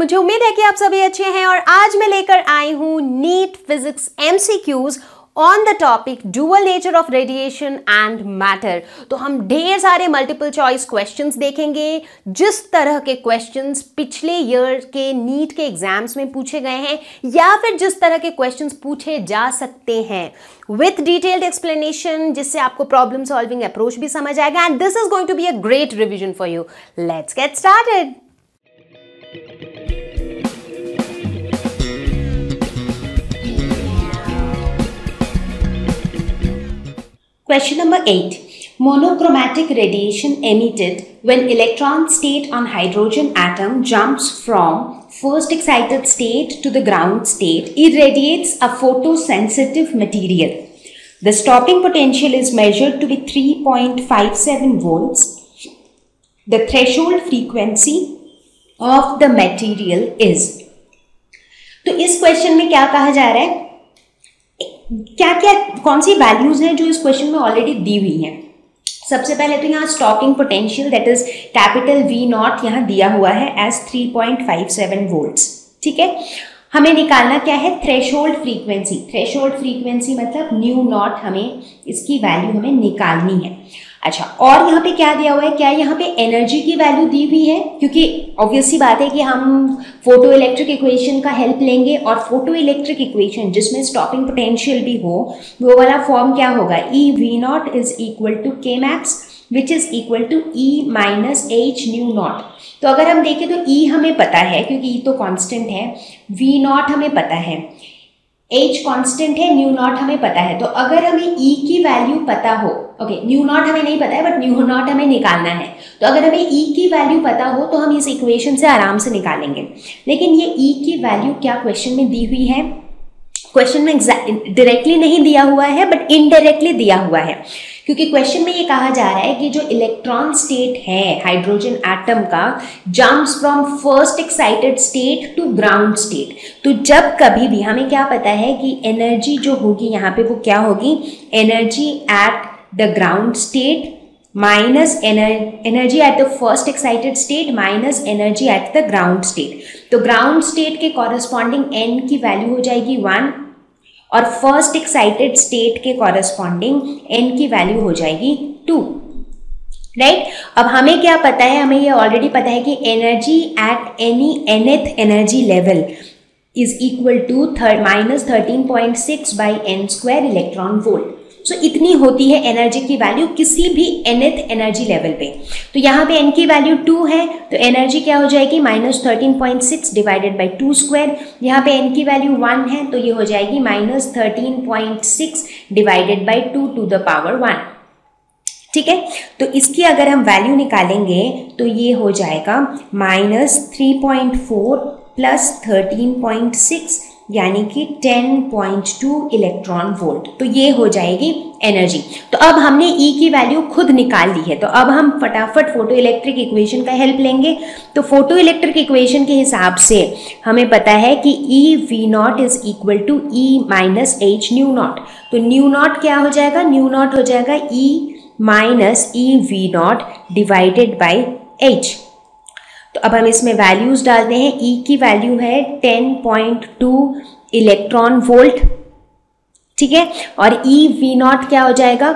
मुझे उम्मीद है कि आप सभी अच्छे हैं और आज मैं लेकर आई हूं NEET physics MCQs on the topic dual nature of radiation and matter. तो हम ढेर सारे मल्टीपल चॉइस क्वेश्चंस देखेंगे, जिस तरह के क्वेश्चंस पिछले ईयर के नीट के एग्जाम्स में पूछे गए हैं या फिर जिस तरह के क्वेश्चंस पूछे जा सकते हैं विथ डिटेल्ड एक्सप्लेनेशन, जिससे आपको प्रॉब्लम सॉल्विंग अप्रोच भी समझ आएगा। And this is going to be a great revision for you. Let's get started. Question number 8. Monochromatic radiation emitted when electron state on hydrogen atom jumps from first excited state to the ground state irradiates a photosensitive material. The stopping potential is measured to be 3.57 volts. The threshold frequency of the material is. तो इस question में क्या कहा जा रहा है, क्या क्या कौन सी वैल्यूज हैं जो इस क्वेश्चन में ऑलरेडी दी हुई हैं। सबसे पहले तो यहाँ stopping potential that is capital V not यहाँ दिया हुआ है एज 3.57 वोल्ट्स। ठीक है, हमें निकालना क्या है, थ्रेशोल्ड फ्रीक्वेंसी। थ्रेशोल्ड फ्रीक्वेंसी मतलब न्यू नॉट, हमें इसकी वैल्यू हमें निकालनी है। अच्छा, और यहाँ पे क्या दिया हुआ है, क्या यहाँ पे एनर्जी की वैल्यू दी हुई है, क्योंकि ऑब्वियस सी बात है कि हम फोटो इलेक्ट्रिक इक्वेशन का हेल्प लेंगे और फोटो इलेक्ट्रिक इक्वेशन जिसमें स्टॉपिंग पोटेंशियल भी हो वो वाला फॉर्म क्या होगा, e V naught is equal to K max which is equal to E minus h nu naught. तो अगर हम देखें तो ई हमें पता है क्योंकि ई तो कांस्टेंट है, वी नॉट हमें पता है, H कांस्टेंट है, न्यू नॉट हमें पता है। तो अगर हमें E की वैल्यू पता हो, ओके न्यू नॉट हमें नहीं पता है बट न्यू नॉट हमें निकालना है, तो अगर हमें E की वैल्यू पता हो तो हम इस इक्वेशन से आराम से निकालेंगे। लेकिन ये E की वैल्यू क्या क्वेश्चन में दी हुई है, क्वेश्चन में डायरेक्टली नहीं दिया हुआ है बट इनडायरेक्टली दिया हुआ है, क्योंकि क्वेश्चन में ये कहा जा रहा है कि जो इलेक्ट्रॉन स्टेट है हाइड्रोजन एटम का jumps from first excited state to ground state. तो जब कभी भी हमें क्या पता है कि एनर्जी जो होगी यहाँ पे वो क्या होगी, energy at the ground state minus energy at the first excited state minus energy at the ground state. तो ग्राउंड स्टेट के कॉरेस्पॉन्डिंग n की वैल्यू हो जाएगी 1 और फर्स्ट एक्साइटेड स्टेट के कॉरेस्पॉन्डिंग n की वैल्यू हो जाएगी 2। राइट, अब हमें क्या पता है, हमें ये ऑलरेडी पता है कि energy at any nth energy level is equal to minus 13.6 by n square electron volt. So इतनी होती है एनर्जी की वैल्यू किसी भी nth एनर्जी लेवल पे। तो यहाँ पे n की वैल्यू 2 है तो एनर्जी क्या हो जाएगी, माइनस 13.6 डिवाइडेड बाई 2 स्क्वायर। यहाँ पे n की वैल्यू 1 है तो ये हो जाएगी minus 13.6 divided by 2 to the power 1। ठीक है, तो इसकी अगर हम वैल्यू निकालेंगे तो ये हो जाएगा माइनस 3.4 प्लस 13.6 यानी कि 10.2 इलेक्ट्रॉन वोल्ट। तो ये हो जाएगी एनर्जी। तो अब हमने E की वैल्यू खुद निकाल ली है, तो अब हम फटाफट फोटो इलेक्ट्रिक इक्वेशन का हेल्प लेंगे। तो फोटो इलेक्ट्रिक इक्वेशन के हिसाब से हमें पता है कि E V naught is equal to E minus H nu naught. तो न्यू नॉट क्या हो जाएगा, न्यू नॉट हो जाएगा E minus E V naught divided by H। तो अब हम इसमें वैल्यूज डालते हैं। E की वैल्यू है 10.2 इलेक्ट्रॉन वोल्ट। ठीक है, और E V नॉट क्या हो जाएगा,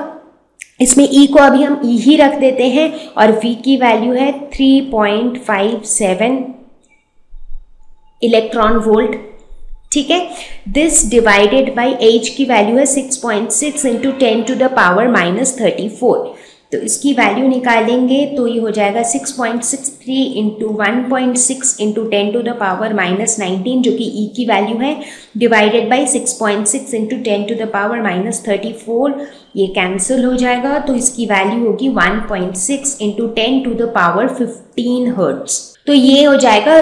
इसमें E को अभी हम E ही रख देते हैं और V की वैल्यू है 3.57 इलेक्ट्रॉन वोल्ट। ठीक है, दिस डिवाइडेड बाई H की वैल्यू है 6.6 into 10 to the power minus 34। तो इसकी वैल्यू निकालेंगे तो ये हो जाएगा 6.63 into 1.6 into 10 to the power minus 19 जो कि E की वैल्यू है, divided by 6.6 into 10 to the power minus 34। ये कैंसिल हो जाएगा तो इसकी वैल्यू होगी 1.6 into 10 to the power 15 hertz. तो ये हो जाएगा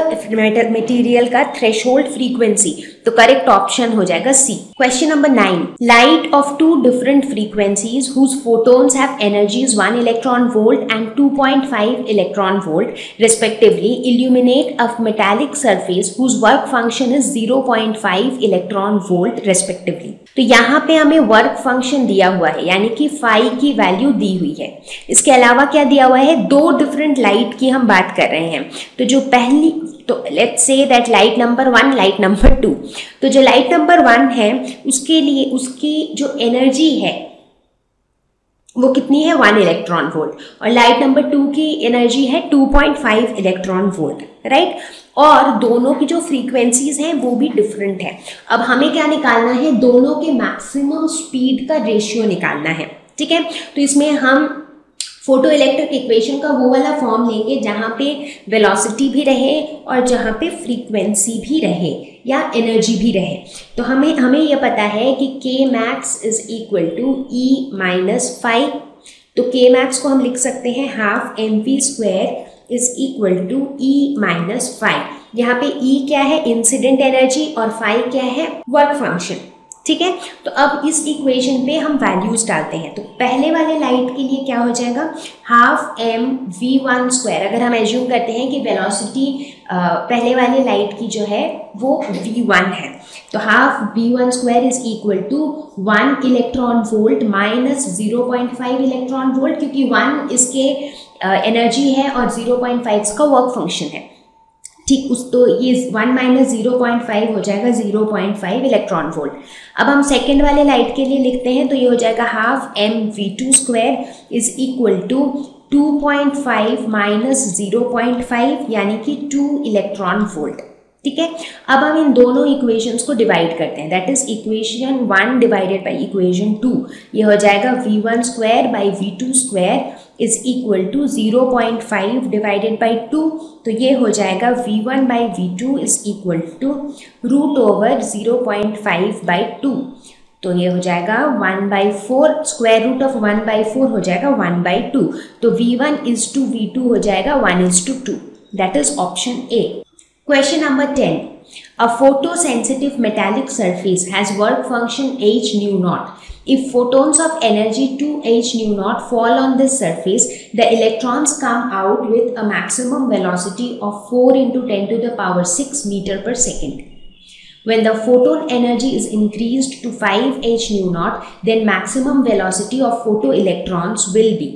मटेरियल का थ्रेशोल्ड फ्रीक्वेंसी। तो करेक्ट ऑप्शन हो जाएगा C. Question number 9, light of two different frequencies whose photons have energies 1 electron volt and 2.5 electron volt respectively illuminate a metallic surface whose work function is 0.5 electron volt respectively. तो यहाँ पे हमें work function दिया हुआ है यानी कि phi की वैल्यू दी हुई है। इसके अलावा क्या दिया हुआ है, दो डिफरेंट लाइट की हम बात कर रहे हैं। तो जो पहली तो let's say that light number 1, light number 2, तो जो लाइट नंबर 1 है उसके लिए उसकी जो एनर्जी है वो कितनी है, 1 इलेक्ट्रॉन वोल्ट, और लाइट नंबर 2 की एनर्जी है 2.5 इलेक्ट्रॉन वोल्ट, राइट। और दोनों की जो फ्रीक्वेंसीज हैं वो भी डिफरेंट है। अब हमें क्या निकालना है, दोनों के मैक्सिमम स्पीड का रेशियो निकालना है, ठीक है। तो इसमें हम फोटो इलेक्ट्रिक इक्वेशन का वो वाला फॉर्म लेंगे जहाँ पे वेलोसिटी भी रहे और जहाँ पे फ्रीक्वेंसी भी रहे या एनर्जी भी रहे। तो हमें यह पता है कि K max is equal to E minus 5। तो के मैक्स को हम लिख सकते हैं half mv square is equal to E minus 5। यहाँ पे ई क्या है, इंसिडेंट एनर्जी, और 5 क्या है, वर्क फंक्शन, ठीक है। तो अब इस इक्वेशन पे हम वैल्यूज डालते हैं। तो पहले वाले लाइट के लिए क्या हो जाएगा, हाफ mv1 स्क्वायर। अगर हम एज्यूम करते हैं कि वेलोसिटी पहले वाले लाइट की जो है वो v1 है, तो half v1 square is equal to 1 electron volt minus 0.5 electron volt, क्योंकि 1 इसके एनर्जी है और 0.5 इसका वर्क फंक्शन है, ठीक। तो ये 1 माइनस 0.5 हो जाएगा 0.5 इलेक्ट्रॉन वोल्ट। अब हम सेकेंड वाले लाइट के लिए लिखते हैं, तो ये हो जाएगा half mv2 square is equal to 2.5 minus 0.5 यानी कि 2 इलेक्ट्रॉन वोल्ट, ठीक है। अब हम इन दोनों इक्वेशंस को डिवाइड करते हैं, that is equation 1 divided by equation 2। ये हो जाएगा v1 square by v2 square is equal to 0.5 divided by 2। तो ये हो जाएगा v1 by v2 is equal to root over 0.5 by 2। तो ये हो जाएगा 1/4, स्क्वायर रूट ऑफ 1/4 हो जाएगा 1/2। तो v1 इज टू v2 हो जाएगा 1:2, that is option A. Question number 10. A photosensitive metallic surface has work function h nu naught. If photons of energy 2h nu naught fall on this surface, the electrons come out with a maximum velocity of 4 into 10 to the power 6 meter per second. When the photon energy is increased to 5h nu naught, then maximum velocity of photoelectrons will be.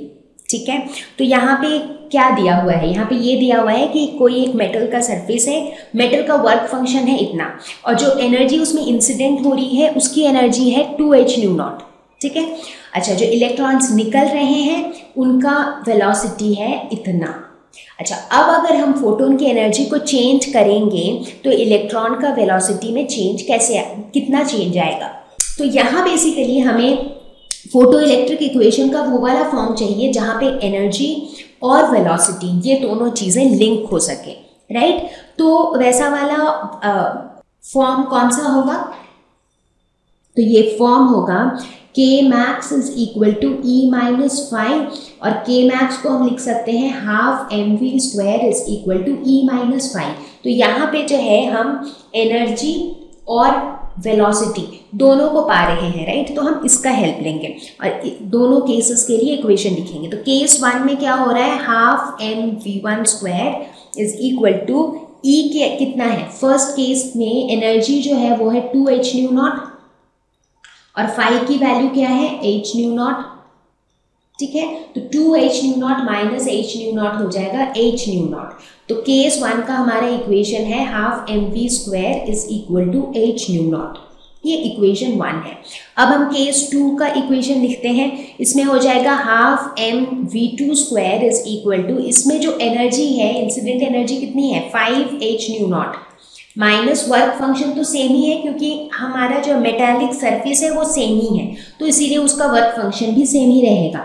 ठीक है, तो यहाँ पे क्या दिया हुआ है, यहाँ पे ये दिया हुआ है कि कोई एक मेटल का सरफेस है, मेटल का वर्क फंक्शन है इतना, और जो एनर्जी उसमें इंसिडेंट हो रही है उसकी एनर्जी है 2h न्यू नॉट, ठीक है। अच्छा, जो इलेक्ट्रॉन्स निकल रहे हैं उनका वेलोसिटी है इतना। अच्छा, अब अगर हम फोटोन की एनर्जी को चेंज करेंगे तो इलेक्ट्रॉन का वेलोसिटी में चेंज कैसे, कितना चेंज आएगा। तो यहाँ बेसिकली हमें फोटो इलेक्ट्रिक इक्वेशन का वो वाला फॉर्म चाहिए जहाँ पे एनर्जी और वेलोसिटी ये दोनों चीज़ें लिंक हो सके, राइट। तो वैसा वाला फॉर्म कौन सा होगा, तो ये फॉर्म होगा k max is equal to e minus 5, और k max को हम लिख सकते हैं half mv square is equal to e minus 5। तो यहाँ पे जो है हम एनर्जी और वेलोसिटी दोनों को पा रहे हैं, राइट। तो हम इसका हेल्प लेंगे और दोनों केसेस के लिए इक्वेशन लिखेंगे। तो केस 1 में क्या हो रहा है, half mv1 square is equal to e के कितना है, फर्स्ट केस में एनर्जी जो है वो है 2h न्यू नॉट और 5 की वैल्यू क्या है h न्यू नॉट, ठीक है। तो 2h nu naught minus h nu naught हो जाएगा h न्यू नॉट। तो केस 1 का हमारा इक्वेशन है half mv square is equal to h nu naught, ये इक्वेशन 1 है। अब हम केस 2 का इक्वेशन लिखते हैं, इसमें हो जाएगा half mv2 square is equal to, इसमें जो एनर्जी है इंसिडेंट एनर्जी कितनी है 5h nu naught, minus work function तो सेम ही है क्योंकि हमारा जो मेटालिक सरफेस है वो सेम ही है, तो इसीलिए उसका वर्क फंक्शन भी सेम ही रहेगा।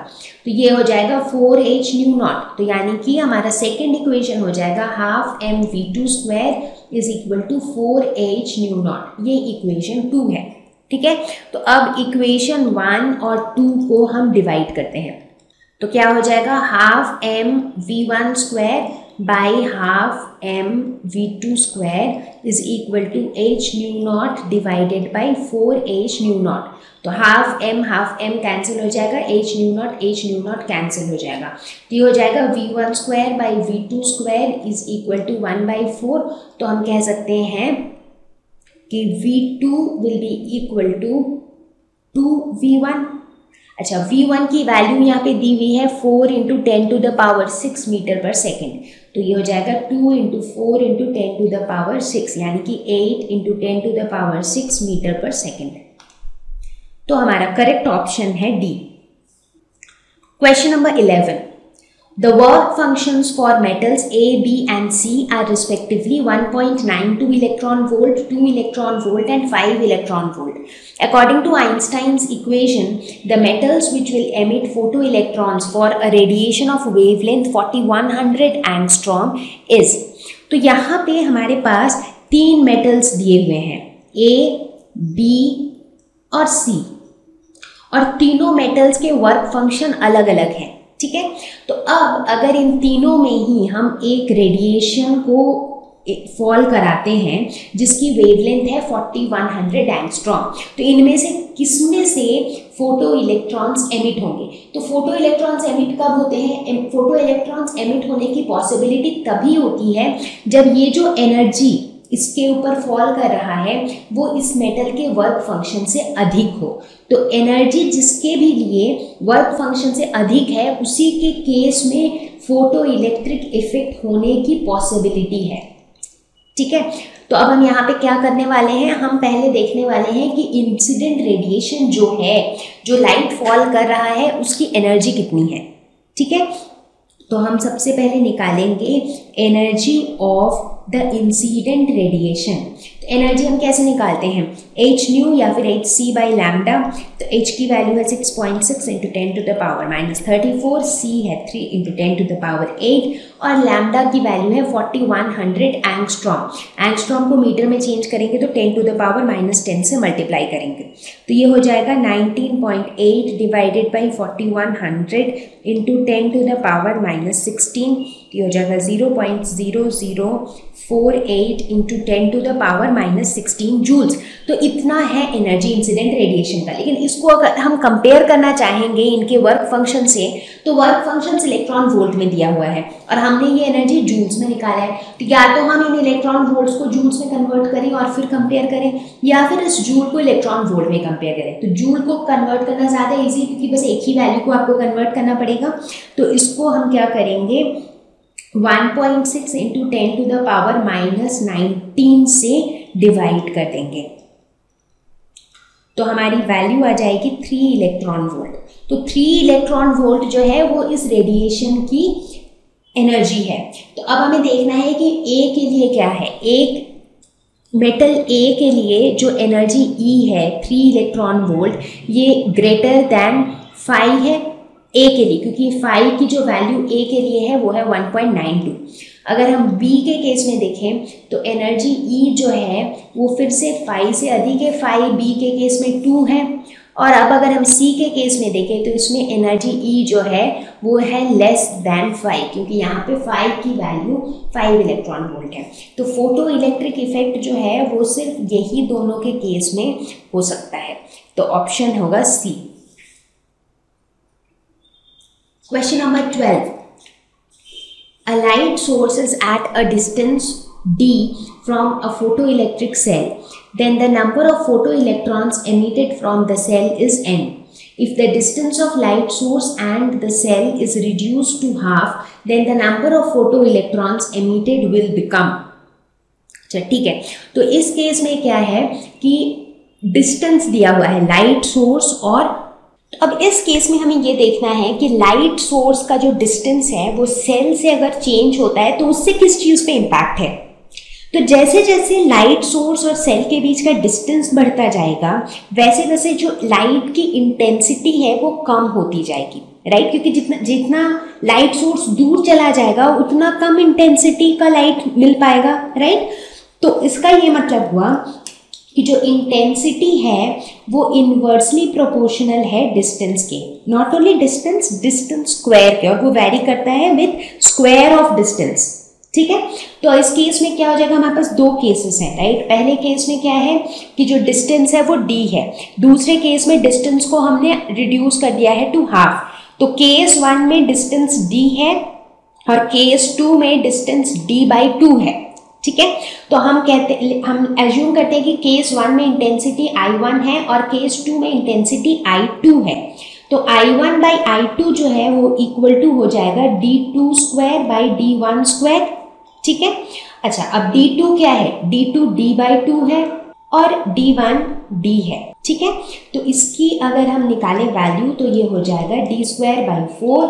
तो ये हो जाएगा 4h न्यू नॉट। तो यानी कि हमारा सेकेंड इक्वेशन हो जाएगा half mv2 square is equal to 4h nu naught, ये इक्वेशन 2 है, ठीक है। तो अब इक्वेशन 1 और 2 को हम डिवाइड करते हैं, तो क्या हो जाएगा half mv1 square by half mv2 square is equal to h nu naught divided by 4h nu naught. तो हाफ m कैंसिल हो जाएगा, h न्यू नॉट कैंसिल हो जाएगा। तो ये हो जाएगा v1 square by v2 square is equal to 1/4। तो हम कह सकते हैं कि v2 will be equal to 2v1। अच्छा, v1 की वैल्यू यहाँ पे दी हुई है 4 into 10 to the power 6 metre पर सेकेंड। तो ये हो जाएगा 2 × 4 × 10⁶, यानी कि 8 × 10⁶ मीटर पर सेकेंड। तो हमारा करेक्ट ऑप्शन है D. Question number 11, the work functions for metals A, B and C are respectively 1.92 electron volt, 2 electron volt and 5 electron volt. According to Einstein's equation, the metals which will emit photoelectrons for a radiation of wavelength 4100 angstrom is, तो यहाँ पे हमारे पास 3 metals दिए हुए हैं A, B और C, और तीनों मेटल्स के वर्क फंक्शन अलग अलग हैं, ठीक है। तो अब अगर इन तीनों में ही हम एक रेडिएशन को फॉल कराते हैं जिसकी वेवलेंथ है 4100 एंगस्ट्रॉम, तो इनमें से किसमें से फोटो इलेक्ट्रॉन्स एमिट होंगे? तो फोटो इलेक्ट्रॉन्स एमिट कब होते हैं? फोटो इलेक्ट्रॉन्स एमिट होने की पॉसिबिलिटी तभी होती है जब ये जो एनर्जी इसके ऊपर फॉल कर रहा है वो इस मेटल के वर्क फंक्शन से अधिक हो। तो एनर्जी जिसके भी लिए वर्क फंक्शन से अधिक है उसी के केस में फोटो इलेक्ट्रिक इफेक्ट होने की पॉसिबिलिटी है, ठीक है। तो अब हम यहाँ पे क्या करने वाले हैं, हम पहले देखने वाले हैं कि इंसिडेंट रेडिएशन जो है, जो लाइट फॉल कर रहा है उसकी एनर्जी कितनी है, ठीक है। तो हम सबसे पहले निकालेंगे energy of the incident radiation. तो एनर्जी हम कैसे निकालते हैं, h न्यू या फिर hc/λ। तो h की वैल्यू है 6.6 × 10⁻34, c है 3 × 10⁸, और लैम्डा की वैल्यू है 4100 एंगस्ट्रॉम। एंगस्ट्रॉम को मीटर में चेंज करेंगे तो 10⁻10 से मल्टीप्लाई करेंगे, तो ये हो जाएगा 19.8 डिवाइडेड बाई 4100 × 10⁻16, ये हो जाएगा 0.0048 × 10⁻16 जूल्स। तो इतना है एनर्जी इंसिडेंट रेडिएशन का। लेकिन इसको अगर हम कंपेयर करना चाहेंगे इनके वर्क फंक्शन से, तो वर्क फंक्शन इलेक्ट्रॉन वोल्ट में दिया हुआ है और हमने ये एनर्जी जूल्स में निकाला है। तो या तो हम इन इलेक्ट्रॉन वोल्ट्स को जूल्स में कन्वर्ट करें और फिर कंपेयर करें, या फिर इस जूल को इलेक्ट्रॉन वोल्ट में कंपेयर करें। तो जूल को कन्वर्ट करना ज़्यादा ईजी, क्योंकि बस एक ही वैल्यू को आपको कन्वर्ट करना पड़ेगा। तो इसको हम क्या करेंगे, 1.6 × 10⁻19 से डिवाइड कर देंगे, तो हमारी वैल्यू आ जाएगी 3 इलेक्ट्रॉन वोल्ट। तो 3 इलेक्ट्रॉन वोल्ट जो है वो इस रेडिएशन की एनर्जी है। तो अब हमें देखना है कि A के लिए क्या है। एक मेटल A के लिए जो एनर्जी E है 3 इलेक्ट्रॉन वोल्ट, ये ग्रेटर दैन 5 है A के लिए, क्योंकि 5 की जो वैल्यू A के लिए है वो है 1.92। अगर हम B के केस में देखें तो एनर्जी E जो है वो फिर से 5 से अधिक है, 5 B के केस में 2 है। और अब अगर हम C के केस में देखें तो इसमें एनर्जी E जो है वो है लेस दैन 5, क्योंकि यहाँ पे 5 की वैल्यू 5 इलेक्ट्रॉन वोल्ट है। तो फोटो इलेक्ट्रिक इफेक्ट जो है वो सिर्फ यही दोनों के केस में हो सकता है। तो ऑप्शन होगा C। Question number 12. A light source is at a distance d from a photoelectric cell. Then the number of photoelectrons emitted from the cell is n. If the distance of light source and the cell is reduced to half, then the number of photoelectrons emitted will become. अच्छा ठीक है, तो इस case में क्या है कि distance दिया हुआ है लाइट सोर्स और, अब इस केस में हमें ये देखना है कि लाइट सोर्स का जो डिस्टेंस है वो सेल से अगर चेंज होता है तो उससे किस चीज़ पे इम्पैक्ट है। तो जैसे जैसे लाइट सोर्स और सेल के बीच का डिस्टेंस बढ़ता जाएगा वैसे वैसे जो लाइट की इंटेंसिटी है वो कम होती जाएगी, राइट। क्योंकि जितना लाइट सोर्स दूर चला जाएगा उतना कम इंटेंसिटी का लाइट मिल पाएगा, राइट। तो इसका ये मतलब हुआ कि जो इंटेंसिटी है वो इनवर्सली प्रोपोर्शनल है डिस्टेंस के, नॉट ओनली डिस्टेंस स्क्वायर के, और वो वैरी करता है विद स्क्वायर ऑफ डिस्टेंस, ठीक है। तो इस केस में क्या हो जाएगा, हमारे पास 2 केसेस हैं, राइट। पहले केस में क्या है कि जो डिस्टेंस है वो d है, दूसरे केस में डिस्टेंस को हमने रिड्यूस कर दिया है टू हाफ। तो केस 1 में डिस्टेंस d है और केस 2 में डिस्टेंस d/2 है, ठीक है। तो हम एज्यूम करते हैं कि केस 1 में इंटेंसिटी I1 है और केस 2 में इंटेंसिटी I2 है। तो I1 बाई I2 जो है वो इक्वल टू हो जाएगा d2 square by d1 square, ठीक है। अच्छा, अब d2 क्या है, d2 d बाई 2 है और d1 d है, ठीक है। तो इसकी अगर हम निकालें वैल्यू तो ये हो जाएगा d square by 4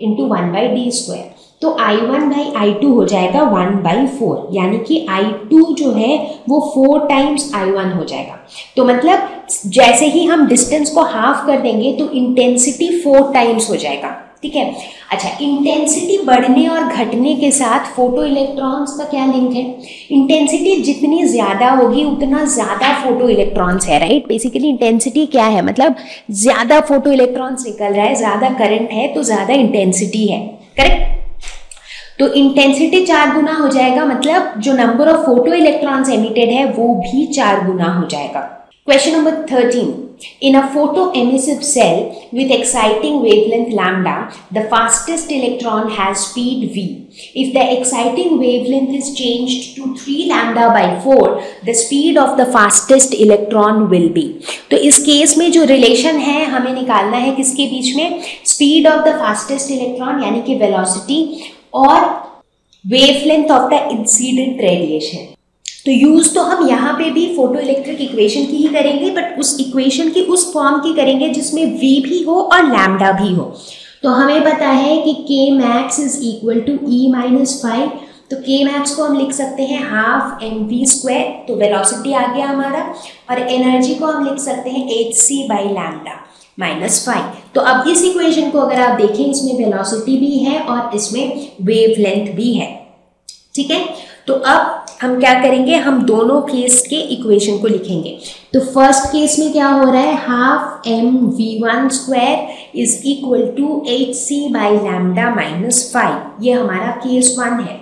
into 1 by D square. तो I1 बाई I2 हो जाएगा 1 बाई 4, यानी कि I2 जो है वो 4 टाइम्स I1 हो जाएगा। तो मतलब जैसे ही हम डिस्टेंस को हाफ कर देंगे तो इंटेंसिटी 4 टाइम्स हो जाएगा, ठीक है। अच्छा, इंटेंसिटी बढ़ने और घटने के साथ फोटो इलेक्ट्रॉन्स का क्या लिंक है? इंटेंसिटी जितनी ज़्यादा होगी उतना ज़्यादा फोटो इलेक्ट्रॉन्स है, राइट। बेसिकली इंटेंसिटी क्या है, मतलब ज़्यादा फोटो इलेक्ट्रॉन्स निकल रहा है, ज़्यादा करंट है तो ज़्यादा इंटेंसिटी है, करेक्ट। तो इंटेंसिटी 4 गुना हो जाएगा, मतलब जो number of photo electrons emitted है वो भी 4 गुना हो जाएगा। Question number 13, in a photoemissive cell with exciting wavelength lambda, the fastest electron has speed v. If the exciting wavelength is changed to 3 lambda by 4, the speed of the fastest electron will be. तो इस case में जो relation है हमें निकालना है किसके बीच में, speed of the fastest electron यानी कि वेलोसिटी और wavelength of the incident radiation. तो यूज तो हम यहाँ पे भी फोटो इलेक्ट्रिक इक्वेशन की ही करेंगे, बट उस इक्वेशन की उस फॉर्म की करेंगे जिसमें v भी हो और लैम्डा भी हो। तो हमें पता है कि k max is equal to e minus 5, तो k max को हम लिख सकते हैं हाफ mv स्क्वायर, तो वेलोसिटी आ गया हमारा, और एनर्जी को हम लिख सकते हैं hc बाई लैम्डा माइनस 5। तो अब इस इक्वेशन को अगर आप देखें, इसमें वेलोसिटी भी है और इसमें वेवलेंथ भी है, ठीक है। तो अब हम क्या करेंगे, हम दोनों केस के इक्वेशन को लिखेंगे। तो फर्स्ट केस में क्या हो रहा है, half M v1 square is equal to hc by lambda minus 5, ये हमारा केस 1 है।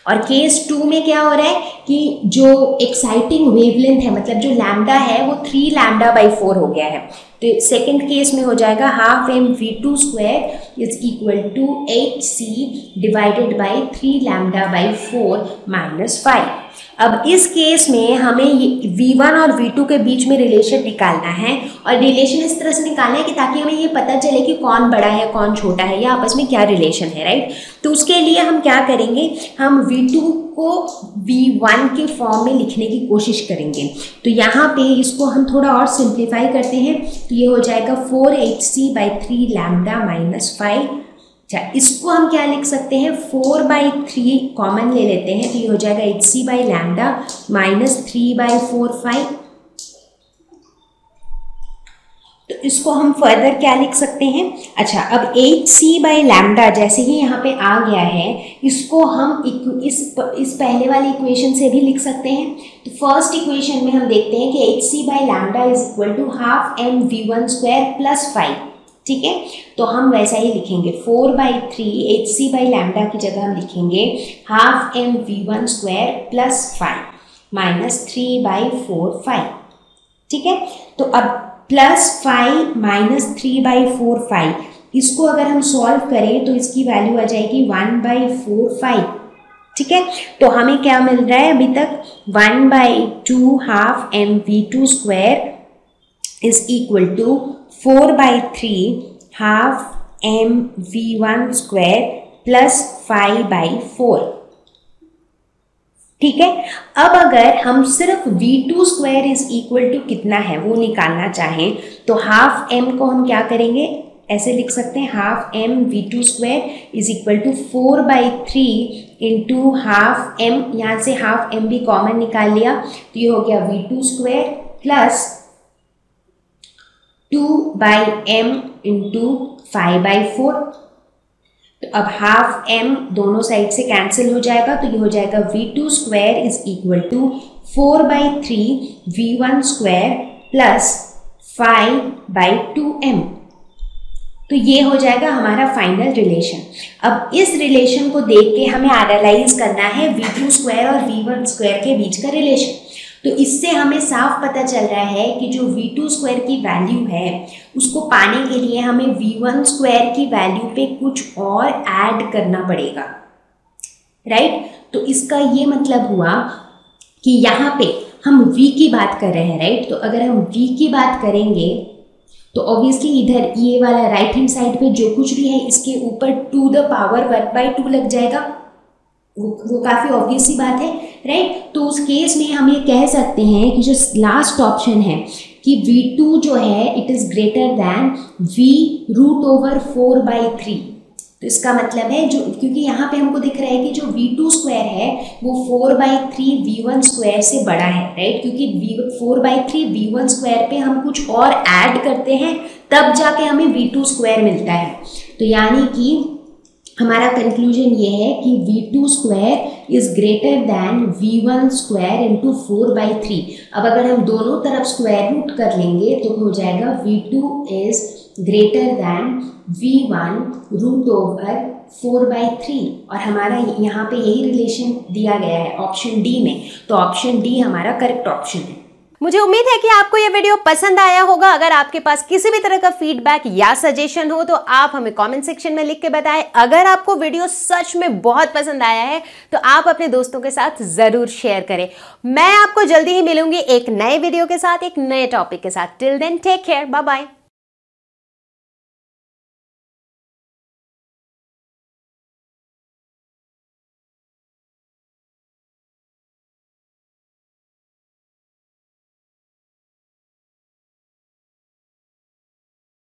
और केस 2 में क्या हो रहा है कि जो एक्साइटिंग वेवलेंथ है, मतलब जो लैम्डा है वो 3 लैम्डा बाई 4 हो गया है। तो सेकेंड केस में हो जाएगा half M v2 square is equal to hc divided by 3 lambda by 4 minus 5। अब इस केस में हमें v1 और v2 के बीच में रिलेशन निकालना है, और रिलेशन इस तरह से निकालना है कि ताकि हमें ये पता चले कि कौन बड़ा है कौन छोटा है या आपस में क्या रिलेशन है, राइट। तो उसके लिए हम क्या करेंगे, हम v2 को v1 के फॉर्म में लिखने की कोशिश करेंगे। तो यहाँ पे इसको हम थोड़ा और सिंप्लीफाई करते हैं, तो ये हो जाएगा 4hc बाई 3 लैम्डा माइनस 5। अच्छा, इसको हम क्या लिख सकते हैं, 4 बाई 3 कॉमन ले लेते हैं, तो ये हो जाएगा hc by lambda minus 3 by 4 5। तो इसको हम फर्दर क्या लिख सकते हैं, अच्छा अब hc बाई लैम्डा जैसे ही यहाँ पे आ गया है, इसको हम इस पहले वाली इक्वेशन से भी लिख सकते हैं। तो फर्स्ट इक्वेशन में हम देखते हैं कि hc by lambda is equal to half M v1 square plus 5, ठीक है। तो हम वैसा ही लिखेंगे, 4 बाई 3 hc बाई लैम्डा की जगह हम लिखेंगे half M v1 square plus 5 minus 3 by 4 5, ठीक है। तो अब प्लस 5 माइनस 3 बाई 4 5, इसको अगर हम सॉल्व करें तो इसकी वैल्यू आ जाएगी 1 बाई 4 5, ठीक है। तो हमें क्या मिल रहा है अभी तक, 1 by 2 half M v2 square is equal to 4 by 3 half M v1 square plus 5 by 4, ठीक है। अब अगर हम सिर्फ v2 square is equal to कितना है वो निकालना चाहें, तो हाफ m को हम क्या करेंगे, ऐसे लिख सकते हैं, half m v2 square is equal to 4 by 3 into half m, यहाँ से हाफ m भी कॉमन निकाल लिया, तो ये हो गया v2 square plus 2 by m into 5 by 4। तो अब हाफ m दोनों साइड से कैंसिल हो जाएगा, तो ये हो जाएगा v2 square is equal to 4 by 3 v1 square plus 5 by 2m। तो ये हो जाएगा हमारा फाइनल रिलेशन। अब इस रिलेशन को देख के हमें एनालाइज करना है v2 स्क्वायर और v1 स्क्वायर के बीच का रिलेशन। तो इससे हमें साफ पता चल रहा है कि जो v2 स्क्वायर की वैल्यू है उसको पाने के लिए हमें v1 स्क्वायर की वैल्यू पे कुछ और ऐड करना पड़ेगा, राइट। तो इसका ये मतलब हुआ कि यहाँ पे हम v की बात कर रहे हैं, राइट। तो अगर हम v की बात करेंगे तो ऑब्वियसली इधर ये वाला राइट हैंड साइड पे जो कुछ भी है इसके ऊपर टू द पावर 1/2 लग जाएगा, वो काफ़ी ऑब्वियस सी बात है, राइट। तो उस केस में हम ये कह सकते हैं कि जो लास्ट ऑप्शन है कि V2 जो है it is greater than V√4/3। तो इसका मतलब है जो, क्योंकि यहाँ पे हमको दिख रहा है कि जो V2 स्क्वायर है वो 4/3 V1 स्क्वायर से बड़ा है, राइट। क्योंकि 4/3 V1 स्क्वायर पे हम कुछ और ऐड करते हैं तब जाके हमें V2 स्क्वायर मिलता है। तो यानी कि हमारा कंक्लूजन ये है कि V2 square is greater than V1 square into 4/3। अब अगर हम दोनों तरफ स्क्वायर रूट कर लेंगे तो हो जाएगा V2 is greater than V1√4/3, और हमारा यहाँ पे यही रिलेशन दिया गया है ऑप्शन डी में। तो ऑप्शन डी हमारा करेक्ट ऑप्शन है। मुझे उम्मीद है कि आपको ये वीडियो पसंद आया होगा। अगर आपके पास किसी भी तरह का फीडबैक या सजेशन हो तो आप हमें कमेंट सेक्शन में लिख के बताएं। अगर आपको वीडियो सच में बहुत पसंद आया है तो आप अपने दोस्तों के साथ जरूर शेयर करें। मैं आपको जल्दी ही मिलूंगी एक नए वीडियो के साथ, एक नए टॉपिक के साथ। Till then take care, bye bye.